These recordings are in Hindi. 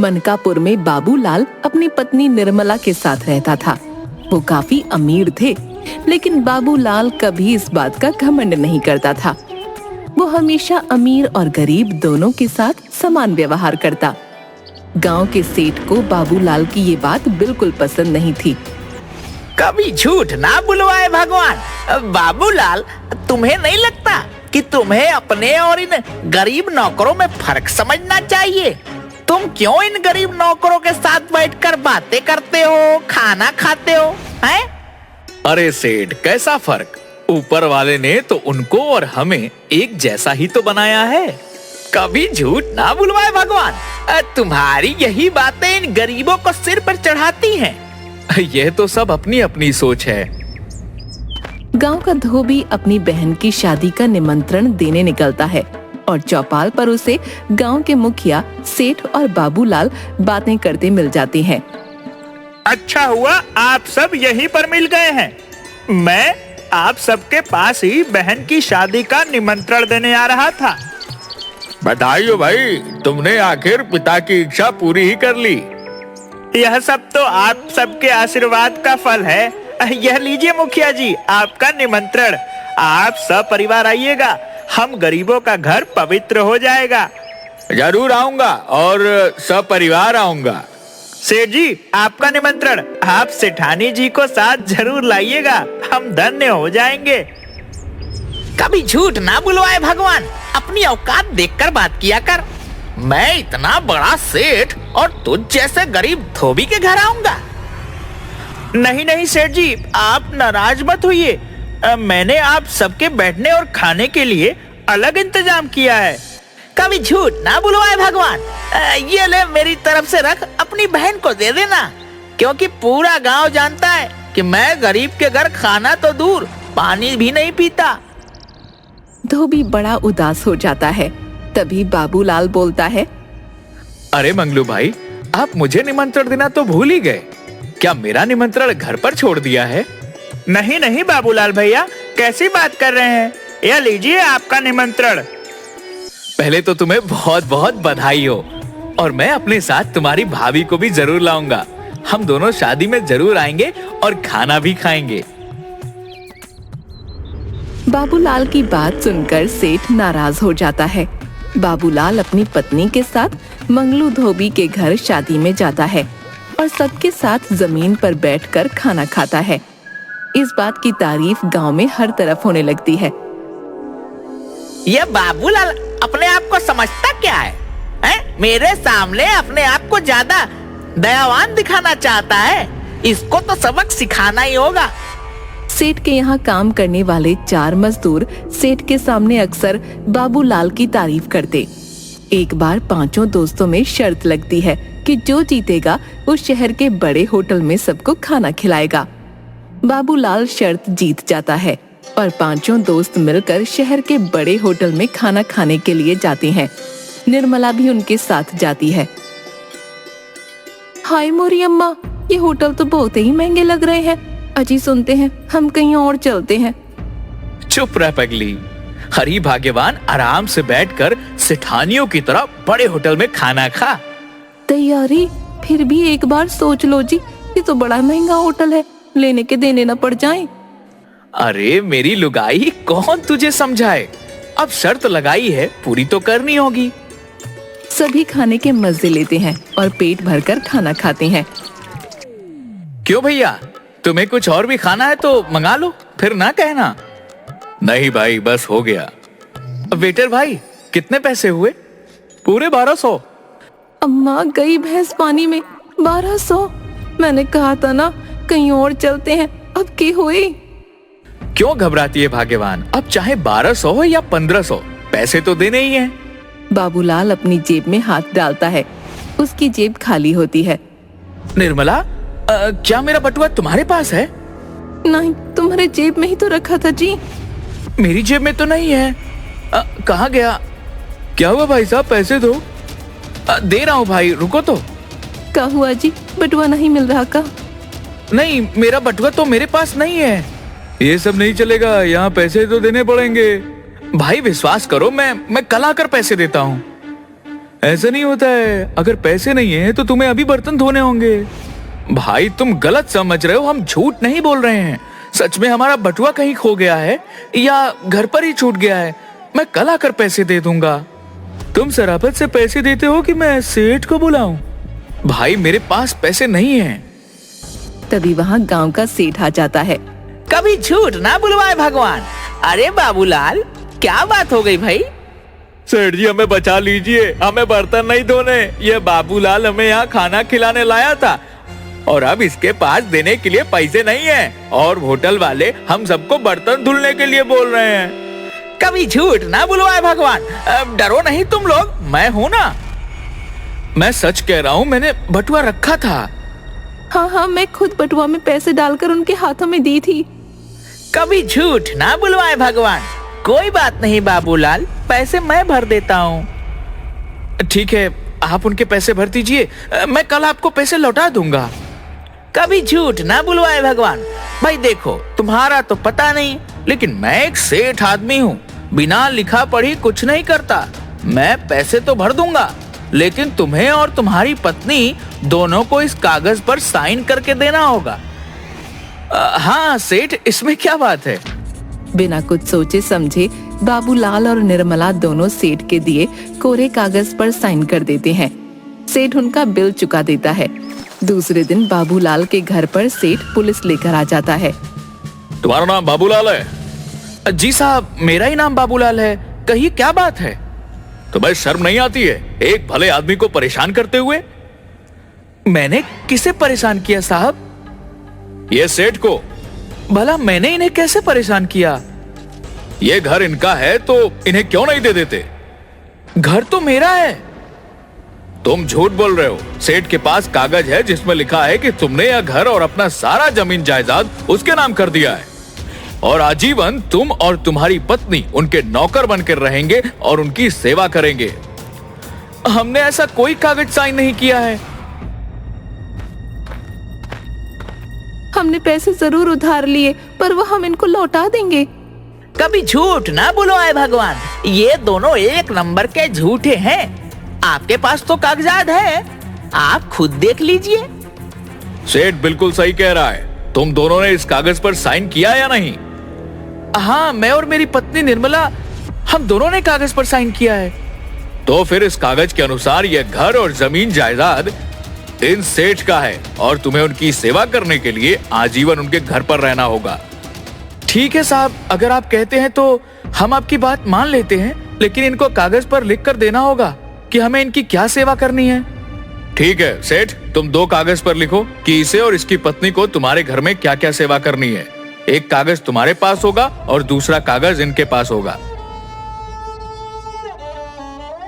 मनकापुर में बाबूलाल अपनी पत्नी निर्मला के साथ रहता था। वो काफी अमीर थे, लेकिन बाबूलाल कभी इस बात का घमंड नहीं करता था। वो हमेशा अमीर और गरीब दोनों के साथ समान व्यवहार करता। गांव के सेठ को बाबूलाल की ये बात बिल्कुल पसंद नहीं थी। कभी झूठ ना बुलवाए भगवान। बाबूलाल, तुम्हें नहीं लगता कि तुम्हें अपने और इन गरीब नौकरों में फर्क समझना चाहिए? तुम क्यों इन गरीब नौकरों के साथ बैठकर बातें करते हो, खाना खाते हो, हैं? अरे सेठ, कैसा फर्क? ऊपर वाले ने तो उनको और हमें एक जैसा ही तो बनाया है। कभी झूठ ना बुलवाए भगवान। तुम्हारी यही बातें इन गरीबों को सिर पर चढ़ाती हैं। यह तो सब अपनी अपनी सोच है। गांव का धोबी अपनी बहन की शादी का निमंत्रण देने निकलता है और चौपाल पर उसे गांव के मुखिया सेठ और बाबूलाल बातें करते मिल जाते हैं। अच्छा हुआ आप सब यहीं पर मिल गए हैं। मैं आप सबके पास ही बहन की शादी का निमंत्रण देने आ रहा था। बधाई हो भाई, तुमने आखिर पिता की इच्छा पूरी ही कर ली। यह सब तो आप सबके आशीर्वाद का फल है। यह लीजिए मुखिया जी, आपका निमंत्रण। आप सब परिवार आइएगा, हम गरीबों का घर पवित्र हो जाएगा। जरूर आऊंगा और सब परिवार आऊंगा। सेठ जी, आपका निमंत्रण आप सेठानी जी को साथ जरूर लाइएगा, हम धन्य हो जाएंगे। कभी झूठ ना बुलवाए भगवान। अपनी औकात देखकर बात किया कर। मैं इतना बड़ा सेठ और तुझ जैसे गरीब धोबी के घर आऊंगा? नहीं नहीं सेठ जी, आप नाराज मत होइए। मैंने आप सबके बैठने और खाने के लिए अलग इंतजाम किया है। कभी झूठ ना बुलवाए भगवान। ये ले, मेरी तरफ से रख, अपनी बहन को दे देना, क्योंकि पूरा गांव जानता है कि मैं गरीब के घर खाना तो दूर पानी भी नहीं पीता। धोबी बड़ा उदास हो जाता है। तभी बाबूलाल बोलता है, अरे मंगलू भाई, आप मुझे निमंत्रण देना तो भूल ही गए। क्या मेरा निमंत्रण घर पर छोड़ दिया है? नहीं नहीं बाबूलाल भैया, कैसी बात कर रहे हैं? यह लीजिए आपका निमंत्रण। पहले तो तुम्हें बहुत बहुत बधाई हो, और मैं अपने साथ तुम्हारी भाभी को भी जरूर लाऊंगा। हम दोनों शादी में जरूर आएंगे और खाना भी खाएंगे। बाबूलाल की बात सुनकर सेठ नाराज हो जाता है। बाबूलाल अपनी पत्नी के साथ मंगलू धोबी के घर शादी में जाता है और सबके साथ जमीन पर बैठकर खाना खाता है। इस बात की तारीफ गांव में हर तरफ होने लगती है। ये बाबूलाल अपने आप को समझता क्या है? मेरे सामने अपने आप को ज्यादा दयावान दिखाना चाहता है। इसको तो सबक सिखाना ही होगा। सेठ के यहाँ काम करने वाले 4 मजदूर सेठ के सामने अक्सर बाबूलाल की तारीफ करते। एक बार 5 दोस्तों में शर्त लगती है कि जो जीतेगा वो शहर के बड़े होटल में सबको खाना खिलाएगा। बाबूलाल शर्त जीत जाता है और 5 दोस्त मिलकर शहर के बड़े होटल में खाना खाने के लिए जाते हैं। निर्मला भी उनके साथ जाती है। हाय मोरी अम्मा, ये होटल तो बहुत ही महंगे लग रहे हैं। अजी सुनते हैं, हम कहीं और चलते हैं। चुप रह पगली। हरी भाग्यवान, आराम से बैठकर सेठानियों की तरह बड़े होटल में खाना खा। तैयारी? फिर भी एक बार सोच लो जी, ये तो बड़ा महंगा होटल है, लेने के देने न पड़ जाएं। अरे मेरी लुगाई, कौन तुझे समझाए? अब शर्त लगाई है, पूरी तो करनी होगी। सभी खाने के मजे लेते हैं और पेट भरकर खाना खाते हैं। क्यों भैया, तुम्हें कुछ और भी खाना है तो मंगा लो, फिर ना कहना। नहीं भाई, बस हो गया। वेटर भाई, कितने पैसे हुए? पूरे 1200। अम्मा, गई भैंस पानी में। 1200? मैंने कहा था ना, कहीं और चलते हैं। अब क्या हुई? क्यों घबराती है भाग्यवान? अब चाहे 1200 हो या 1500, पैसे तो देने ही हैं। बाबूलाल अपनी जेब में हाथ डालता है। उसकी जेब खाली होती है। निर्मला, क्या मेरा बटुआ तुम्हारे पास है? नहीं, तुम्हारे जेब में ही तो रखा था जी। मेरी जेब में तो नहीं है। कहाँ गया? क्या हुआ भाई साहब, पैसे दो। दे रहा हूँ भाई, रुको तो। क्या हुआ जी, बटुआ नहीं मिल रहा का? नहीं, मेरा बटुआ तो मेरे पास नहीं है। ये सब नहीं चलेगा, यहाँ पैसे तो देने पड़ेंगे। भाई विश्वास करो, मैं कल आकर पैसे देता हूँ। ऐसा नहीं होता है, अगर पैसे नहीं है तो तुम्हें अभी बर्तन धोने होंगे। भाई तुम गलत समझ रहे हो, हम झूठ नहीं बोल रहे हैं। सच में हमारा बटुआ कहीं खो गया है या घर पर ही छूट गया है। मैं कल आकर पैसे दे दूंगा। तुम शराफत से पैसे देते हो कि मैं सेठ को बुलाऊं? भाई मेरे पास पैसे नहीं हैं। तभी वहाँ गांव का सेठ आ जाता है। कभी झूठ ना बुलवाए भगवान। अरे बाबूलाल, क्या बात हो गई भाई? सेठ जी हमें बचा लीजिए, हमें बर्तन नहीं धोने। ये बाबूलाल हमें यहाँ खाना खिलाने लाया था और अब इसके पास देने के लिए पैसे नहीं है और होटल वाले हम सबको बर्तन धुलने के लिए बोल रहे हैं। कभी झूठ ना बुलवाए भगवान। अब डरो नहीं तुम लोग, मैं हूँ ना। मैं सच कह रहा हूँ, मैंने बटुआ रखा था। हाँ, मैं खुद बटुआ में पैसे डालकर उनके हाथों में दी थी। कभी झूठ ना बुलवाए भगवान। कोई बात नहीं बाबूलाल, पैसे मैं भर देता हूँ। ठीक है, आप उनके पैसे भर दीजिए, मैं कल आपको पैसे लौटा दूंगा। कभी झूठ ना बुलवाए भगवान। भाई देखो, तुम्हारा तो पता नहीं, लेकिन मैं एक सेठ आदमी हूँ, बिना लिखा पढ़ी कुछ नहीं करता। मैं पैसे तो भर दूंगा, लेकिन तुम्हें और तुम्हारी पत्नी दोनों को इस कागज पर साइन करके देना होगा। हाँ सेठ, इसमें क्या बात है? बिना कुछ सोचे समझे बाबूलाल और निर्मला दोनों सेठ के दिए कोरे कागज पर साइन कर देते हैं। सेठ उनका बिल चुका देता है। दूसरे दिन बाबूलाल के घर पर सेठ पुलिस लेकर आ जाता है। तुम्हारा नाम बाबूलाल है? जी साहब, मेरा ही नाम बाबूलाल है। कहिए क्या बात है? तुम्हें शर्म नहीं आती है एक भले आदमी को परेशान करते हुए? मैंने किसे परेशान किया साहब? ये सेठ को। भला मैंने इन्हें कैसे परेशान किया? ये घर इनका है तो इन्हें क्यों नहीं दे देते? घर तो मेरा है। तुम झूठ बोल रहे हो। सेठ के पास कागज है जिसमें लिखा है कि तुमने यह घर और अपना सारा जमीन जायदाद उसके नाम कर दिया है और आजीवन तुम और तुम्हारी पत्नी उनके नौकर बनकर रहेंगे और उनकी सेवा करेंगे। हमने ऐसा कोई कागज साइन नहीं किया है। हमने पैसे जरूर उधार लिए, पर वो हम इनको लौटा देंगे। कभी झूठ ना बुलवाए भगवान। ये दोनों एक नंबर के झूठे हैं। आपके पास तो कागजात है, आप खुद देख लीजिए। सेठ बिल्कुल सही कह रहा है। तुम दोनों ने इस कागज पर साइन किया या नहीं? हाँ, मैं और मेरी पत्नी निर्मला, हम दोनों ने कागज पर साइन किया है। तो फिर इस कागज के अनुसार यह घर और जमीन जायदाद इन सेठ का है और तुम्हें उनकी सेवा करने के लिए आजीवन उनके घर पर रहना होगा। ठीक है साहब, अगर आप कहते हैं तो हम आपकी बात मान लेते हैं, लेकिन इनको कागज पर लिख कर देना होगा कि हमें इनकी क्या सेवा करनी है। ठीक है सेठ, तुम 2 कागज पर लिखो कि इसे और इसकी पत्नी को तुम्हारे घर में क्या क्या सेवा करनी है। एक कागज तुम्हारे पास होगा और दूसरा कागज इनके पास होगा।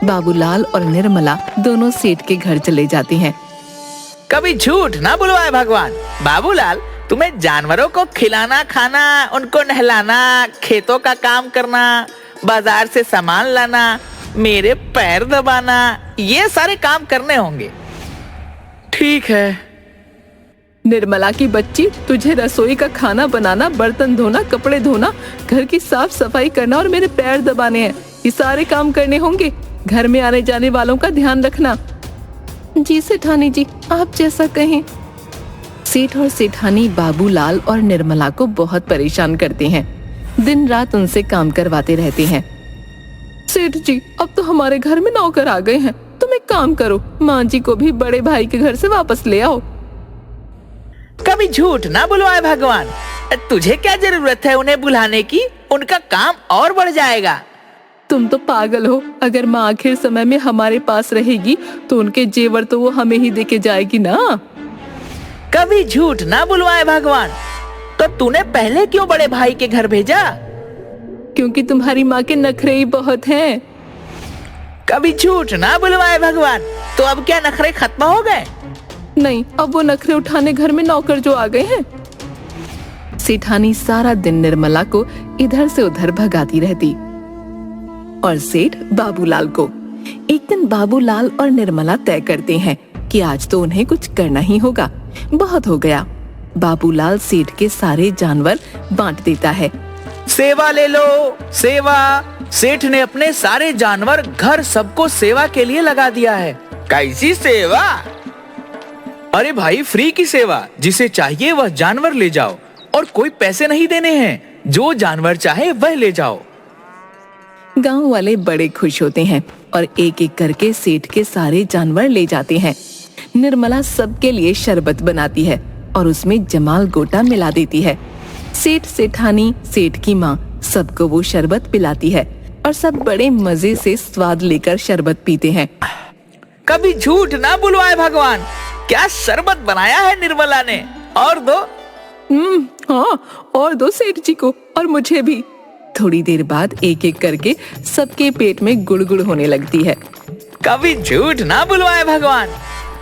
बाबूलाल और निर्मला दोनों सेठ के घर चले जाते हैं। कभी झूठ ना बुलवाए भगवान। बाबूलाल, तुम्हें जानवरों को खिलाना, खाना, उनको नहलाना, खेतों का काम करना, बाजार से सामान लाना, मेरे पैर दबाना, ये सारे काम करने होंगे। ठीक है। निर्मला की बच्ची, तुझे रसोई का खाना बनाना, बर्तन धोना, कपड़े धोना, घर की साफ सफाई करना और मेरे पैर दबाने हैं। ये सारे काम करने होंगे। घर में आने जाने वालों का ध्यान रखना। जी सेठानी जी, आप जैसा कहें। सेठ और सेठानी बाबूलाल और निर्मला को बहुत परेशान करते हैं। दिन रात उनसे काम करवाते रहते हैं। सेठ जी, अब तो हमारे घर में नौकर आ गए हैं। तुम एक काम करो, माँ जी को भी बड़े भाई के घर से वापस ले आओ। कभी झूठ ना बुलवाए भगवान। तुझे क्या जरूरत है उन्हें बुलाने की? उनका काम और बढ़ जाएगा। तुम तो पागल हो। अगर माँ आखिर समय में हमारे पास रहेगी तो उनके जेवर तो वो हमें ही देके जाएगी ना। कभी झूठ ना बुलवाए भगवान। तो तूने पहले क्यों बड़े भाई के घर भेजा? क्योंकि तुम्हारी माँ के नखरे ही बहुत हैं। कभी झूठ ना बुलवाए भगवान। तो अब क्या नखरे खत्म हो गए? नहीं, अब वो नखरे उठाने घर में नौकर जो आ गए हैं। सेठानी सारा दिन निर्मला को इधर से उधर भगाती रहती और सेठ बाबूलाल को। एक दिन बाबूलाल और निर्मला तय करते हैं कि आज तो उन्हें कुछ करना ही होगा। बहुत हो गया। बाबूलाल सेठ के सारे जानवर बांट देता है। सेवा ले लो, सेवा सेठ ने अपने सारे जानवर, घर सबको सेवा के लिए लगा दिया है। कैसी सेवा? अरे भाई, फ्री की सेवा। जिसे चाहिए वह जानवर ले जाओ और कोई पैसे नहीं देने हैं। जो जानवर चाहे वह ले जाओ। गांव वाले बड़े खुश होते हैं और एक एक करके सेठ के सारे जानवर ले जाते हैं। निर्मला सबके लिए शरबत बनाती है और उसमें जमाल गोटा मिला देती है। सेठ, सेठानी, सेठ की माँ सबको वो शरबत पिलाती है और सब बड़े मजे से स्वाद लेकर शरबत पीते हैं। कभी झूठ ना बुलवाए भगवान, क्या शरबत बनाया है निर्मला ने। और दो। हाँ, और दो सेठ जी को और मुझे भी। थोड़ी देर बाद एक एक करके सबके पेट में गुड़गुड़ होने लगती है। कभी झूठ ना बुलवाए भगवान,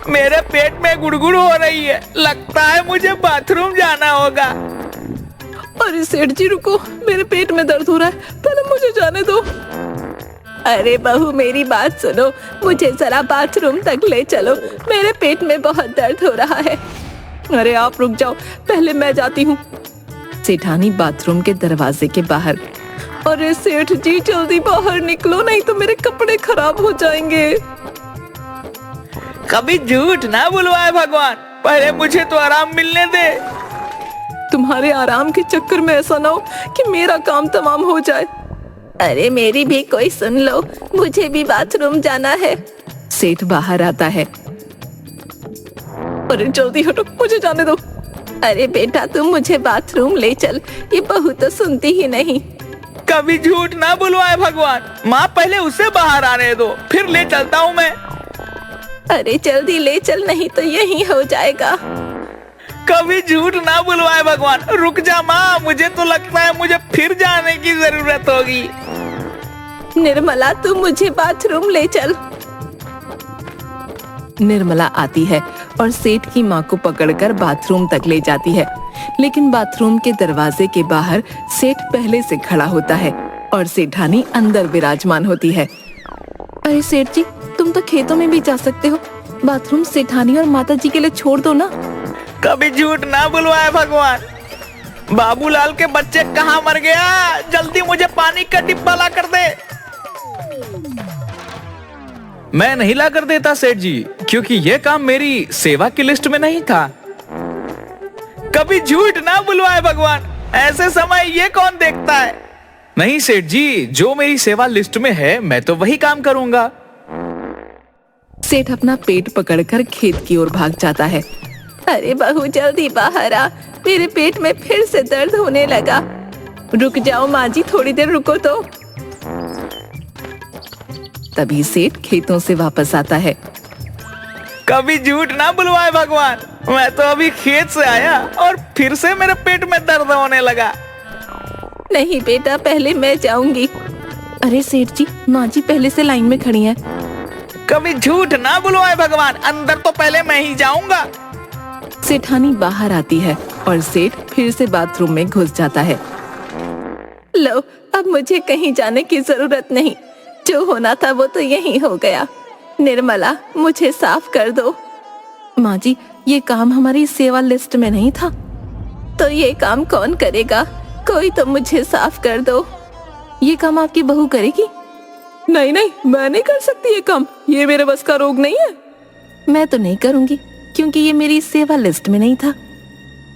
मेरे पेट में गुड़गुड़ हो रही है। लगता है मुझे बाथरूम जाना होगा। अरे सेठ जी रुको, मेरे पेट में दर्द हो रहा है, पहले मुझे जाने दो। अरे बहू, मेरी बात सुनो, मुझे जरा बाथरूम तक ले चलो, मेरे पेट में बहुत दर्द हो रहा है। अरे आप रुक जाओ, पहले मैं जाती हूँ। सेठानी बाथरूम के दरवाजे के बाहर। अरे सेठ जी जल्दी बाहर निकलो, नहीं तो मेरे कपड़े खराब हो जाएंगे। कभी झूठ ना बुलवाए भगवान, पहले मुझे तो आराम मिलने दे। तुम्हारे आराम के चक्कर में ऐसा ना हो कि मेरा काम तमाम हो जाए। अरे मेरी भी कोई सुन लो, मुझे भी बाथरूम जाना है। सेठ बाहर आता है। अरे जल्दी हटो, मुझे जाने दो। अरे बेटा तुम मुझे बाथरूम ले चल, ये बहू तो सुनती ही नहीं। कभी झूठ ना बुलवाए भगवान, माँ पहले उसे बाहर आने दो, फिर ले चलता हूँ मैं। अरे जल्दी ले चल, नहीं तो यही हो जाएगा। कभी झूठ ना बुलवाए भगवान, रुक जा माँ, मुझे तो लगता है मुझे फिर जाने की जरूरत होगी। निर्मला तुम मुझे बाथरूम ले चल। निर्मला आती है और सेठ की माँ को पकड़कर बाथरूम तक ले जाती है, लेकिन बाथरूम के दरवाजे के बाहर सेठ पहले से खड़ा होता है और सेठानी अंदर विराजमान होती है। अरे सेठ जी, तुम तो खेतों में भी जा सकते हो, बाथरूम सेठानी और माता जी के लिए छोड़ दो ना। कभी झूठ ना बुलवाए भगवान, बाबूलाल के बच्चे कहाँ मर गया, जल्दी मुझे पानी का डिब्बा ला कर दे। मैं नहीं ला कर देता सेठ जी, क्योंकि यह काम मेरी सेवा की लिस्ट में नहीं था। कभी झूठ ना बुलवाए भगवान, ऐसे समय ये कौन देखता है। नहीं सेठ जी, जो मेरी सेवा लिस्ट में है मैं तो वही काम करूंगा। सेठ अपना पेट पकड़कर खेत की ओर भाग जाता है। अरे बहू जल्दी बाहर आ, मेरे पेट में फिर से दर्द होने लगा। रुक जाओ माँ जी, थोड़ी देर रुको तो। तभी सेठ खेतों से वापस आता है। कभी झूठ ना बुलवाए भगवान, मैं तो अभी खेत से आया और फिर से मेरे पेट में दर्द होने लगा। नहीं बेटा, पहले मैं जाऊंगी। अरे सेठ जी, माँ जी पहले से लाइन में खड़ी हैं। कभी झूठ ना बुलवाए भगवान, अंदर तो पहले मैं ही जाऊंगा। सेठानी बाहर आती है और सेठ फिर से बाथरूम में घुस जाता है। लो, अब मुझे कहीं जाने की जरूरत नहीं, जो होना था वो तो यही हो गया। निर्मला मुझे साफ कर दो। माँ जी, ये काम हमारी सेवा लिस्ट में नहीं था। तो ये काम कौन करेगा, कोई तो मुझे साफ कर दो। ये काम आपकी बहू करेगी। नहीं नहीं, मैं नहीं कर सकती ये काम, ये मेरे बस का रोग नहीं है। मैं तो नहीं करूंगी, क्योंकि ये मेरी सेवा लिस्ट में नहीं था।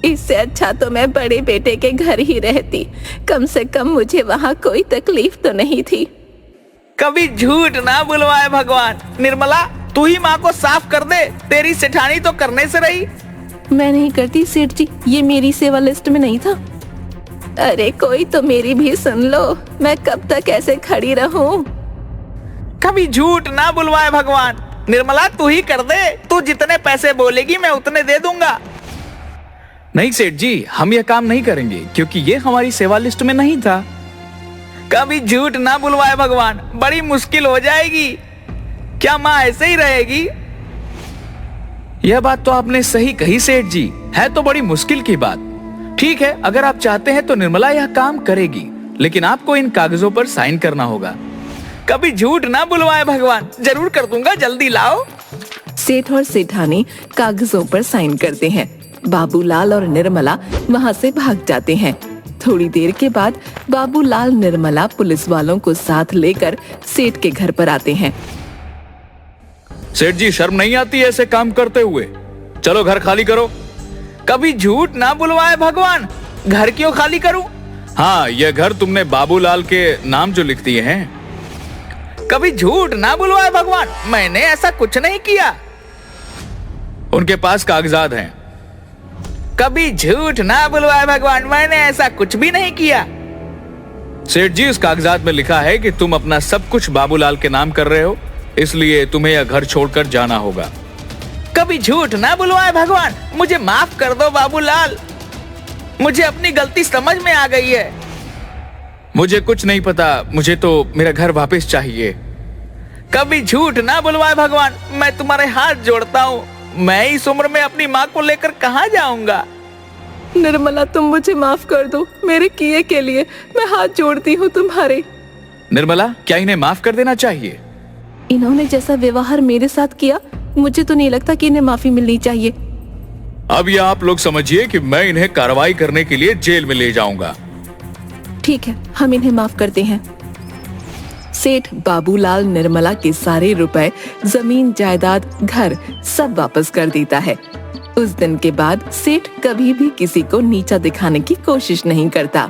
इससे अच्छा तो मैं बड़े बेटे के घर ही रहती, कम से कम मुझे वहाँ कोई तकलीफ तो नहीं थी। कभी झूठ ना बुलवाए भगवान, निर्मला तू ही माँ को साफ कर दे, तेरी सेठानी तो करने से रही। मैं नहीं करती सेठ जी, ये मेरी सेवा लिस्ट में नहीं था। अरे कोई तो मेरी भी सुन लो, मैं कब तक ऐसे खड़ी रहूं? कभी झूठ ना बुलवाए भगवान, निर्मला तू ही कर दे, तू जितने पैसे बोलेगी मैं उतने दे दूंगा। नहीं सेठ जी, हम यह काम नहीं करेंगे, क्योंकि ये हमारी सेवा लिस्ट में नहीं था। कभी झूठ ना बुलवाए भगवान, बड़ी मुश्किल हो जाएगी। क्या माँ ऐसे ही रहेगी? यह बात तो आपने सही कही सेठ जी, है तो बड़ी मुश्किल की बात। ठीक है, अगर आप चाहते हैं तो निर्मला यह काम करेगी, लेकिन आपको इन कागजों पर साइन करना होगा। कभी झूठ ना बुलवाए भगवान, जरूर कर दूंगा, जल्दी लाओ। सेठ और सेठानी कागजों पर साइन करते हैं। बाबूलाल और निर्मला वहाँ से भाग जाते हैं। थोड़ी देर के बाद बाबूलाल निर्मला पुलिस वालों को साथ लेकर सेठ के घर पर आते हैं। सेठ जी, शर्म नहीं आती ऐसे काम करते हुए? चलो घर खाली करो। कभी झूठ ना बुलवाए भगवान, घर क्यों खाली करूं? हाँ, यह घर तुमने बाबूलाल के नाम जो लिख दिए हैं। कभी झूठ ना बुलवाए भगवान, मैंने ऐसा कुछ नहीं किया। उनके पास कागजात हैं। कभी झूठ ना बुलवाए भगवान, मैंने ऐसा कुछ भी नहीं किया। सेठ जी, इस कागजात में लिखा है कि तुम अपना सब कुछ बाबूलाल के नाम कर रहे हो, इसलिए तुम्हें यह घर छोड़कर जाना होगा। कभी झूठ ना बुलवाए भगवान, मुझे माफ कर दो बाबूलाल, मुझे अपनी गलती समझ में आ गई है। मुझे कुछ नहीं पता, मुझे तो मेरा घर वापस चाहिए। कभी झूठ ना बुलवाए भगवान, मैं तुम्हारे हाथ जोड़ता हूँ, मैं इस उम्र में अपनी माँ को लेकर कहाँ जाऊंगा। निर्मला, तुम मुझे माफ कर दो, मेरे किए के लिए मैं हाथ जोड़ती हूँ तुम्हारे। निर्मला, क्या इन्हें माफ कर देना चाहिए? इन्होंने जैसा व्यवहार मेरे साथ किया, मुझे तो नहीं लगता कि इन्हें माफी मिलनी चाहिए। अब यह आप लोग समझिए कि मैं इन्हें कार्रवाई करने के लिए जेल में ले जाऊंगा। ठीक है, हम इन्हें माफ करते हैं। सेठ बाबूलाल निर्मला के सारे रुपए, जमीन जायदाद, घर सब वापस कर देता है। उस दिन के बाद सेठ कभी भी किसी को नीचा दिखाने की कोशिश नहीं करता।